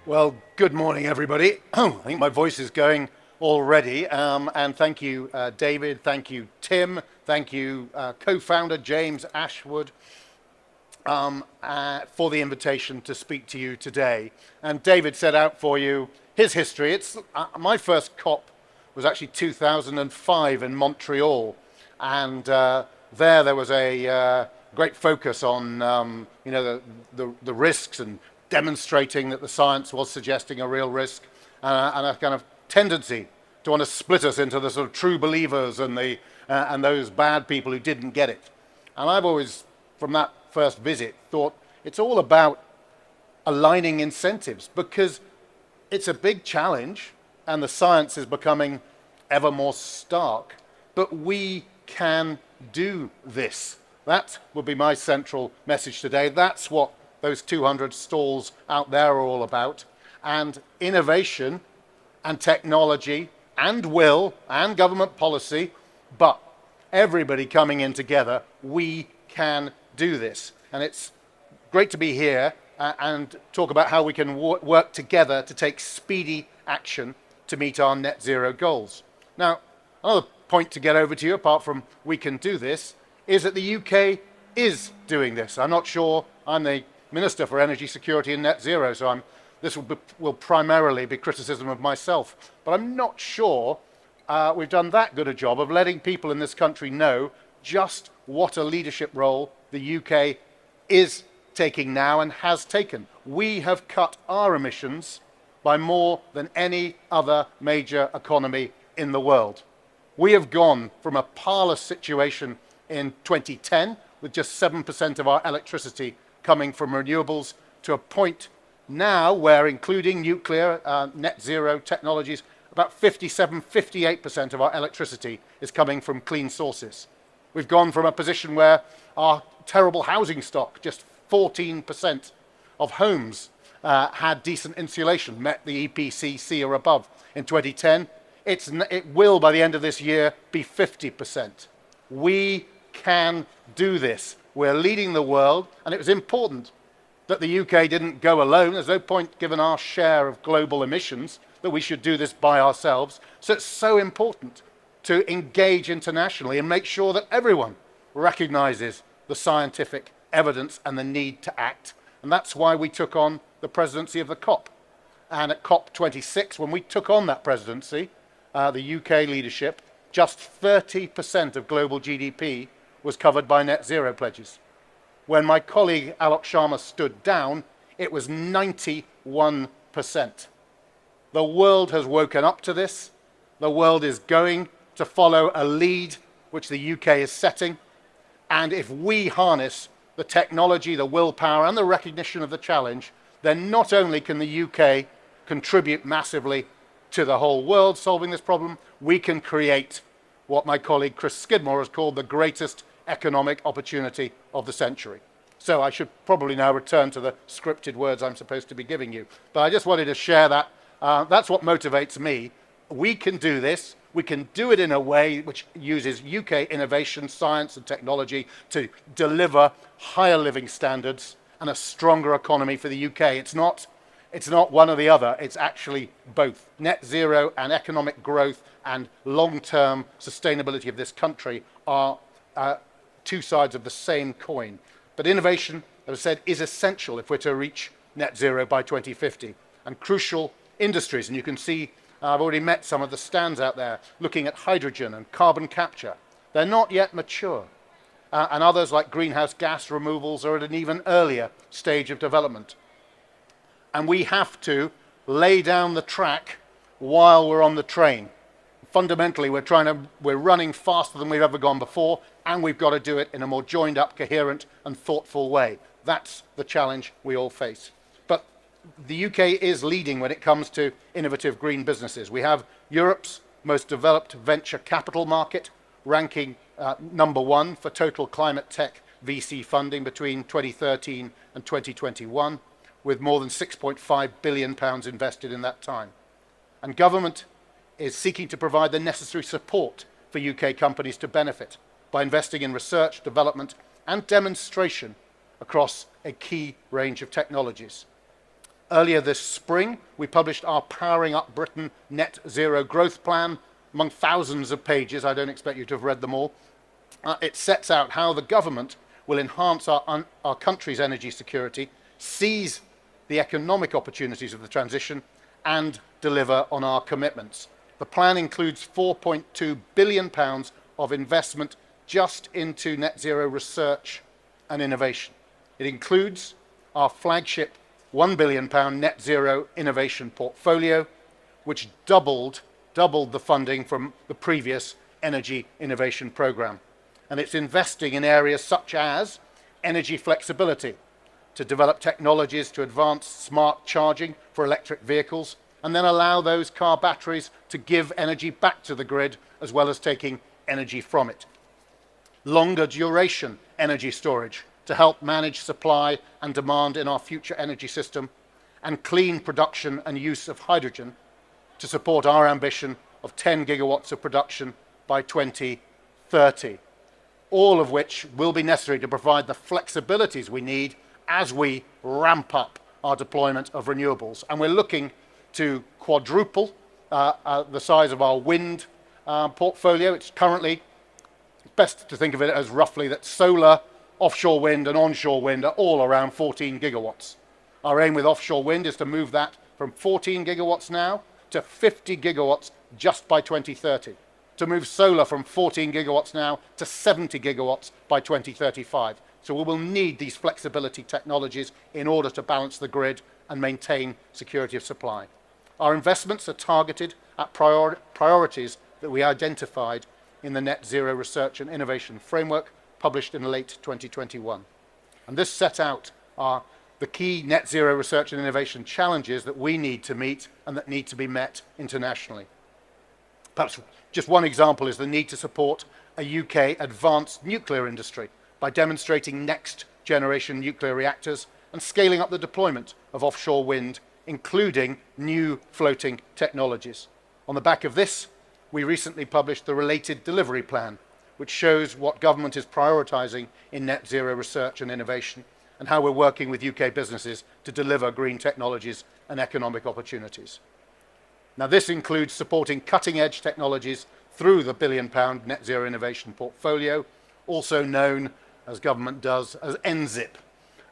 Well, good morning, everybody. I think my voice is going already. And thank you, David. Thank you, Tim. Thank you, co-founder James Ashwood, for the invitation to speak to you today. And David set out for you his history. It's my first COP was actually 2005 in Montreal, and there was a great focus on the risks and demonstrating that the science was suggesting a real risk, and a kind of tendency to want to split us into the sort of true believers and those bad people who didn't get it. And I've always, from that first visit, thought it's all about aligning incentives, because it's a big challenge and the science is becoming ever more stark, but we can do this. That would be my central message today. That's what those 200 stalls out there are all about. And innovation and technology and will and government policy, but everybody coming in together, we can do this. And it's great to be here and talk about how we can work together to take speedy action to meet our net zero goals. Now, another point to get over to you, apart from we can do this, is that the UK is doing this. I'm not sure, I'm the Minister for Energy Security and Net Zero, so this will primarily be criticism of myself. But I'm not sure we've done that good a job of letting people in this country know just what a leadership role the UK is taking now and has taken. We have cut our emissions by more than any other major economy in the world. We have gone from a parlous situation in 2010 with just 7% of our electricity coming from renewables to a point now where, including nuclear, net zero technologies, about 58% of our electricity is coming from clean sources. We've gone from a position where our terrible housing stock, just 14% of homes had decent insulation, met the EPC or above. In 2010, it will, by the end of this year, be 50%. We can do this. We're leading the world, and it was important that the UK didn't go alone. There's no point, given our share of global emissions, that we should do this by ourselves. So it's so important to engage internationally and make sure that everyone recognizes the scientific evidence and the need to act. And that's why we took on the presidency of the COP. And at COP26, when we took on that presidency, the UK leadership, just 30% of global GDP was covered by net zero pledges. When my colleague Alok Sharma stood down, it was 91%. The world has woken up to this. The world is going to follow a lead which the UK is setting. And if we harness the technology, the willpower, and the recognition of the challenge, then not only can the UK contribute massively to the whole world solving this problem, we can create what my colleague Chris Skidmore has called the greatest economic opportunity of the century. So I should probably now return to the scripted words I'm supposed to be giving you. But I just wanted to share that. That's what motivates me. We can do this. We can do it in a way which uses UK innovation, science and technology to deliver higher living standards and a stronger economy for the UK. It's not one or the other. It's actually both. Net zero and economic growth and long-term sustainability of this country are two sides of the same coin. But innovation, as I said, is essential if we're to reach net zero by 2050. And crucial industries, and you can see I've already met some of the stands out there looking at hydrogen and carbon capture. They're not yet mature. And others like greenhouse gas removals are at an even earlier stage of development. And we have to lay down the track while we're on the train. Fundamentally, we're running faster than we've ever gone before, and we've got to do it in a more joined up, coherent and thoughtful way. That's the challenge we all face. But the UK is leading when it comes to innovative green businesses. We have Europe's most developed venture capital market, ranking number one for total climate tech VC funding between 2013 and 2021, with more than £6.5 billion invested in that time. And government is seeking to provide the necessary support for UK companies to benefit by investing in research, development and demonstration across a key range of technologies. Earlier this spring, we published our Powering Up Britain Net Zero Growth Plan, among thousands of pages. I don't expect you to have read them all. It sets out how the government will enhance our country's energy security, seize the economic opportunities of the transition, and deliver on our commitments. The plan includes £4.2 billion of investment just into net zero research and innovation. It includes our flagship £1 billion net zero innovation portfolio, which doubled the funding from the previous energy innovation programme. And it's investing in areas such as energy flexibility, to develop technologies to advance smart charging for electric vehicles, and then allow those car batteries to give energy back to the grid, as well as taking energy from it. Longer duration energy storage to help manage supply and demand in our future energy system, and clean production and use of hydrogen to support our ambition of 10 gigawatts of production by 2030, all of which will be necessary to provide the flexibilities we need as we ramp up our deployment of renewables. And we're looking to quadruple the size of our wind portfolio. It's currently best to think of it as roughly that solar, offshore wind and onshore wind are all around 14 gigawatts. Our aim with offshore wind is to move that from 14 gigawatts now to 50 gigawatts just by 2030, to move solar from 14 gigawatts now to 70 gigawatts by 2035. So we will need these flexibility technologies in order to balance the grid and maintain security of supply. Our investments are targeted at priorities that we identified in the Net Zero Research and Innovation Framework published in late 2021. And this set out the key net zero research and innovation challenges that we need to meet and that need to be met internationally. Perhaps just one example is the need to support a UK advanced nuclear industry by demonstrating next generation nuclear reactors and scaling up the deployment of offshore wind, including new floating technologies. On the back of this, we recently published the related delivery plan, which shows what government is prioritising in net zero research and innovation, and how we're working with UK businesses to deliver green technologies and economic opportunities. Now, this includes supporting cutting-edge technologies through the £1 billion net zero innovation portfolio, also known, as government does, as NZIP.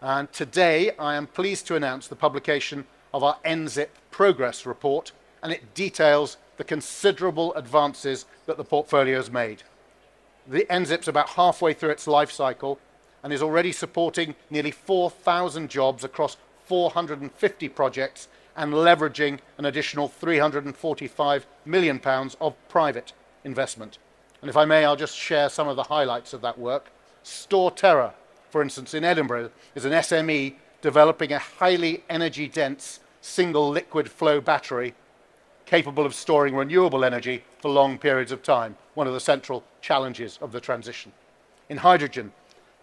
And today, I am pleased to announce the publication of our NZIP progress report, and it details the considerable advances that the portfolio has made. The NZIP's about halfway through its life cycle and is already supporting nearly 4,000 jobs across 450 projects and leveraging an additional £345 million of private investment. And if I may, I'll just share some of the highlights of that work. Store Terra, for instance, in Edinburgh, is an SME developing a highly energy-dense single liquid flow battery capable of storing renewable energy for long periods of time, one of the central challenges of the transition. In hydrogen,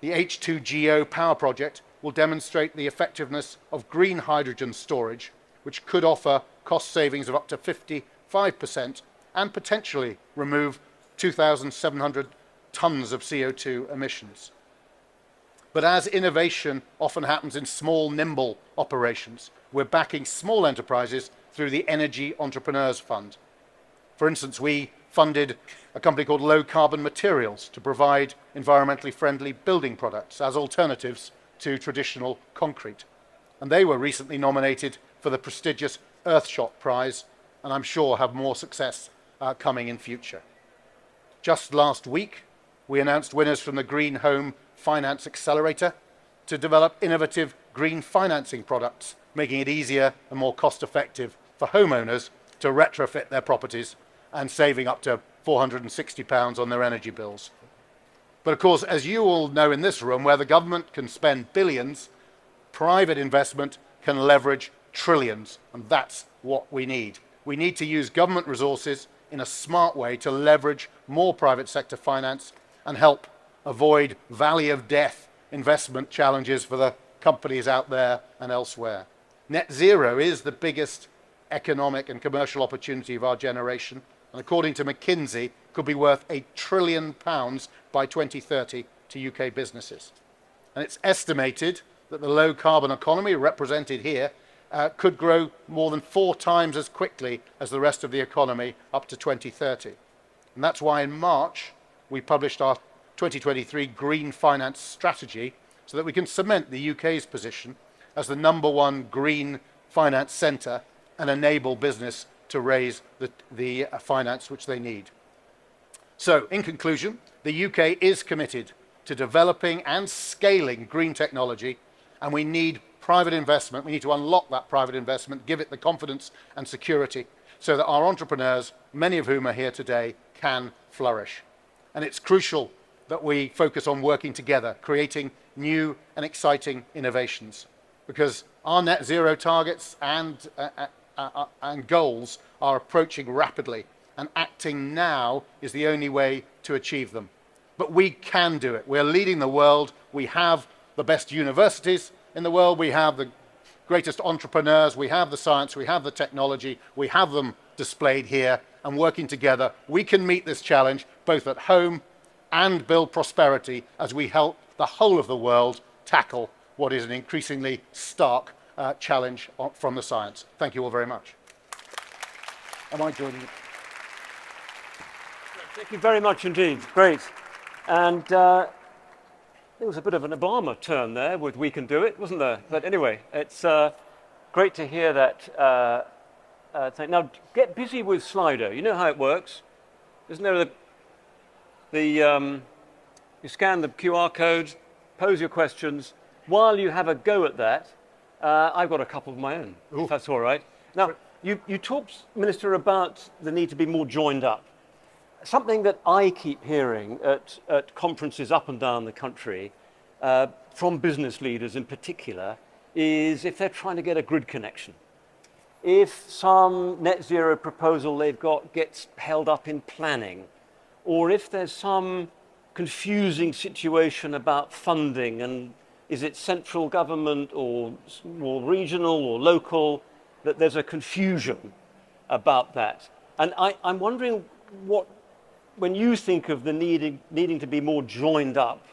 the H2GO power project will demonstrate the effectiveness of green hydrogen storage, which could offer cost savings of up to 55% and potentially remove 2,700 tonnes of CO2 emissions. But as innovation often happens in small, nimble operations, we're backing small enterprises through the Energy Entrepreneurs Fund. For instance, we funded a company called Low Carbon Materials to provide environmentally friendly building products as alternatives to traditional concrete. And they were recently nominated for the prestigious Earthshot Prize, and I'm sure have more success coming in future. Just last week, we announced winners from the Green Home Finance Accelerator to develop innovative green financing products, making it easier and more cost-effective for homeowners to retrofit their properties and saving up to £460 on their energy bills. But of course, as you all know in this room, where the government can spend billions, private investment can leverage trillions, and that's what we need. We need to use government resources in a smart way to leverage more private sector finance and help avoid valley of death investment challenges for the companies out there and elsewhere. Net zero is the biggest economic and commercial opportunity of our generation, and according to McKinsey, could be worth £1 trillion by 2030 to UK businesses. And it's estimated that the low carbon economy represented here could grow more than 4 times as quickly as the rest of the economy up to 2030. And that's why in March we published our 2023 Green Finance Strategy so that we can cement the UK's position as the #1 green finance centre and enable business to raise the finance which they need. So, in conclusion, the UK is committed to developing and scaling green technology, and we need private investment. We need to unlock that private investment, give it the confidence and security so that our entrepreneurs, many of whom are here today, can flourish. And it's crucial that we focus on working together, creating new and exciting innovations, because our net zero targets and goals are approaching rapidly, and acting now is the only way to achieve them. But we can do it. We're leading the world. We have the best universities in the world. We have the greatest entrepreneurs. We have the science. We have the technology. We have them displayed here, and working together, we can meet this challenge both at home and build prosperity as we help the whole of the world tackle what is an increasingly stark challenge from the science. Thank you all very much. Am I joining you? Thank you very much indeed. Great. And there was a bit of an Obama turn there with "we can do it," wasn't there? But anyway, it's great to hear that thing. Now, get busy with Slido. You know how it works. Isn't there you scan the QR code, pose your questions. While you have a go at that, I've got a couple of my own, if that's all right. Now, you talked, Minister, about the need to be more joined up. Something that I keep hearing at conferences up and down the country, from business leaders in particular, is if they're trying to get a grid connection. If some net zero proposal they've got gets held up in planning, or if there's some confusing situation about funding, and is it central government or regional or local, that there's a confusion about that. And I'm wondering when you think of the needing to be more joined up,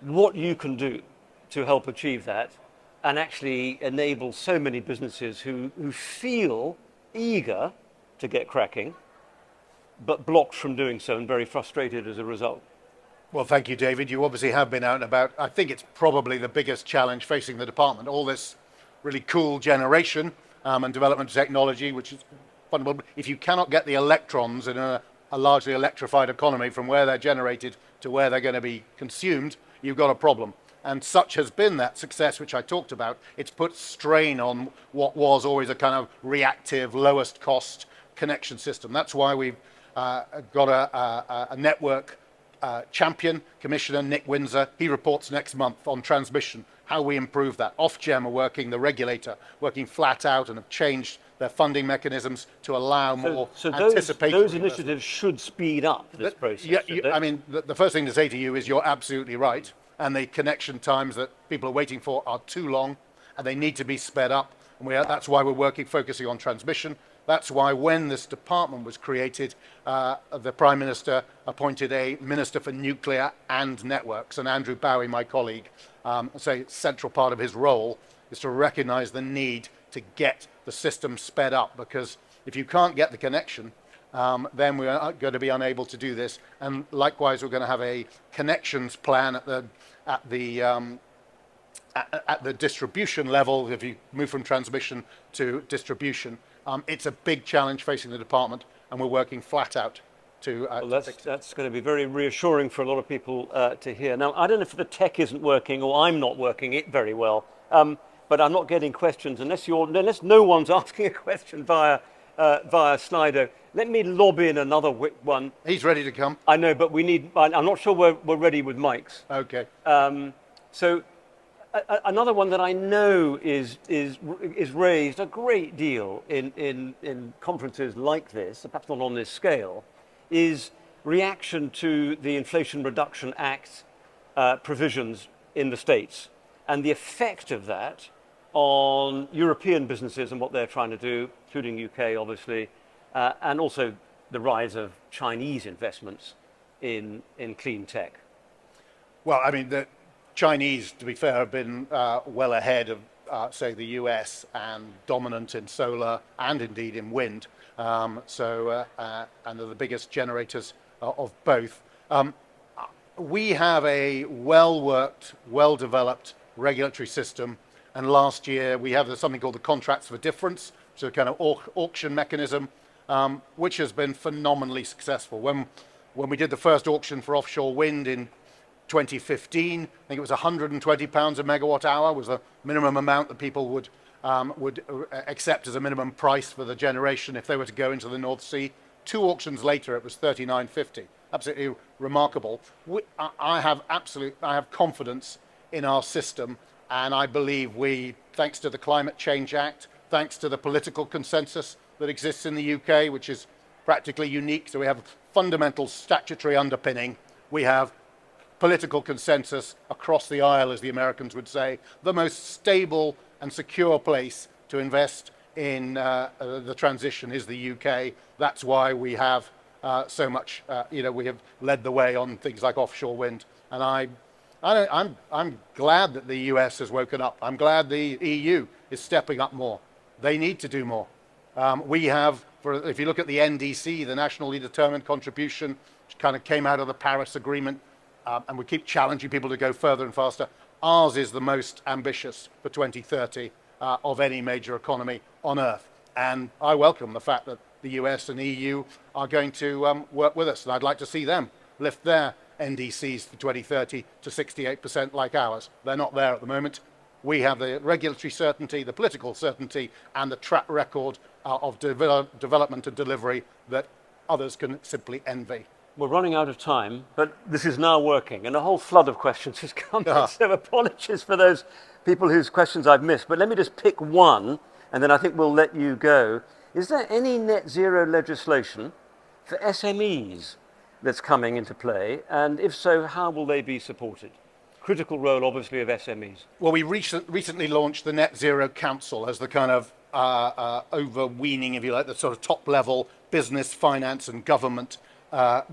what you can do to help achieve that and actually enable so many businesses who feel eager to get cracking, but blocked from doing so and very frustrated as a result. Well, thank you, David. You obviously have been out and about. I think it's probably the biggest challenge facing the department. All this really cool generation and development of technology, which is fundamental. If you cannot get the electrons in a largely electrified economy from where they're generated to where they're going to be consumed, you've got a problem. And such has been that success which I talked about. It's put strain on what was always a kind of reactive, lowest cost connection system. That's why we've got a network champion, Commissioner Nick Windsor. He reports next month on transmission, how we improve that. Ofgem are working, the regulator, working flat out and have changed their funding mechanisms to allow more anticipatory. Those initiatives should speed up this process. Yeah, I mean, the first thing to say to you is you're absolutely right. And the connection times that people are waiting for are too long, and they need to be sped up. And that's why we're focusing on transmission. That's why when this department was created, the Prime Minister appointed a Minister for Nuclear and Networks. And Andrew Bowie, my colleague, say a central part of his role is to recognise the need to get the system sped up, because if you can't get the connection, then we are going to be unable to do this. And likewise, we're going to have a connections plan at the distribution level. If you move from transmission to distribution, it's a big challenge facing the department, and we're working flat out to. Well, that's going to be very reassuring for a lot of people to hear. Now, I don't know if the tech isn't working or I'm not working it very well, but I'm not getting questions unless no one's asking a question via Slido. Let me lob in another one. He's ready to come. I know, but I'm not sure we're ready with mics. Okay. So another one that I know is raised a great deal in conferences like this, perhaps not on this scale, is reaction to the Inflation Reduction Act provisions in the States and the effect of that on European businesses and what they're trying to do, including UK, obviously, and also the rise of Chinese investments in clean tech. Well, I mean, the Chinese, to be fair, have been well ahead of say, the US, and dominant in solar and indeed in wind. And they're the biggest generators of both. We have a well-worked, well-developed regulatory system. And last year, we have something called the Contracts for Difference, which is a kind of auction mechanism, which has been phenomenally successful. When we did the first auction for offshore wind in 2015, I think it was £120 a megawatt hour was the minimum amount that people would accept as a minimum price for the generation if they were to go into the North Sea. 2 auctions later, it was £39.50. Absolutely remarkable. I have confidence in our system, and I believe thanks to the Climate Change Act, thanks to the political consensus that exists in the UK, which is practically unique, so we have fundamental statutory underpinning, we have political consensus across the aisle, as the Americans would say, the most stable and secure place to invest in the transition is the UK. That's why we have so much, we have led the way on things like offshore wind. And I'm glad that the US has woken up. I'm glad the EU is stepping up more. They need to do more. We have, if you look at the NDC, the Nationally Determined Contribution, which kind of came out of the Paris Agreement, and we keep challenging people to go further and faster. Ours is the most ambitious for 2030 of any major economy on Earth. And I welcome the fact that the US and EU are going to work with us. And I'd like to see them lift their NDCs for 2030 to 68% like ours. They're not there at the moment. We have the regulatory certainty, the political certainty, and the track record of development and delivery that others can simply envy. We're running out of time, but this is now working, and a whole flood of questions has come in, so apologies for those people whose questions I've missed. But let me just pick one, and then I think we'll let you go. Is there any net zero legislation for SMEs that's coming into play? And if so, how will they be supported? Critical role, obviously, of SMEs. Well, we recently launched the Net Zero Council as the kind of overweening, if you like, the sort of top-level business, finance, and government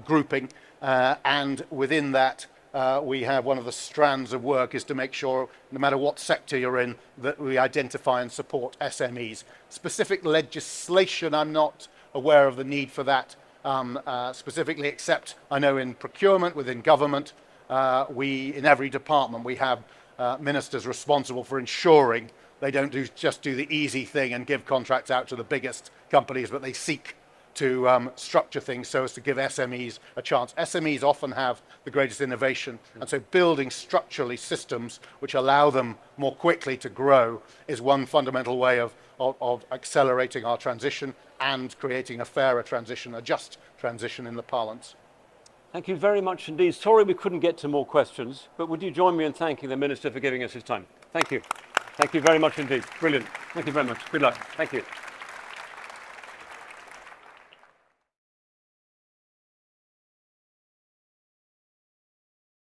grouping, and within that we have one of the strands of work is to make sure, no matter what sector you're in, that we identify and support SMEs. Specific legislation, I'm not aware of the need for that specifically, except I know in procurement, within government, in every department we have ministers responsible for ensuring they don't just do the easy thing and give contracts out to the biggest companies, but they seek to structure things so as to give SMEs a chance. SMEs often have the greatest innovation, and so building structurally systems which allow them more quickly to grow is one fundamental way of accelerating our transition and creating a fairer transition, a just transition in the parlance. Thank you very much indeed. Sorry we couldn't get to more questions, but would you join me in thanking the Minister for giving us his time? Thank you. Thank you very much indeed. Brilliant. Thank you very much. Good luck. Thank you.